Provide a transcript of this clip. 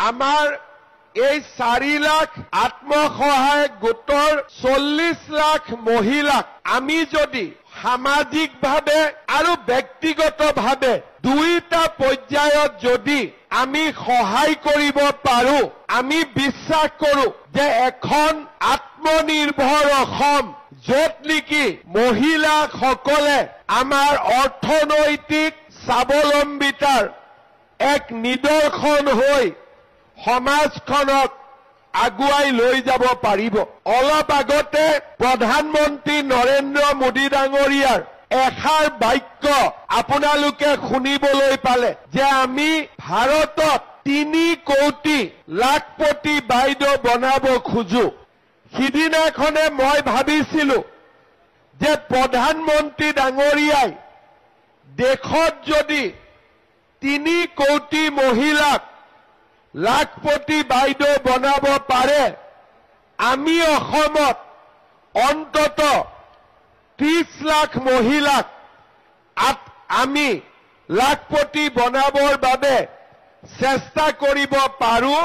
আমাৰ এই 4 লাখ আত্মসহায়ক গোটৰ 40 লাখ মহিলাক আমি যদি সামাজিকভাৱে আৰু ব্যক্তিগতভাৱে দুইটা পৰ্যায়ত যদি আমি সহায় কৰিব পাৰো, আমি বিশ্বাস কৰো যে এখন আত্মনিৰ্ভৰ অসম য'ত নেকি মহিলাসকলে আমাৰ অৰ্থনৈতিক স্বাৱলম্বিতাৰ এক নিদৰ্শন হৈ সমাজখনক আগুৱাই লৈ যাব পাৰিব। অলপ আগতে প্ৰধানমন্ত্ৰী নৰেন্দ্ৰ মোদী ডাঙৰীয়াৰ এষাৰ বাক্য আপোনালোকে শুনিবলৈ পালে যে আমি ভাৰতত 3 কোটি লাখপতি বাইদেউ বনাব খোজো। সিদিনাখনে মই ভাবিছিলো যে প্ৰধানমন্ত্ৰী ডাঙৰীয়াই দেশত যদি 3 কোটি মহিলাক লাখপতি বাইদেউ বনাব পাৰে, আমি অসমত অন্তত 30 লাখ মহিলাক আমি লাখপতি বনাবৰ বাবে চেষ্টা কৰিব পাৰো।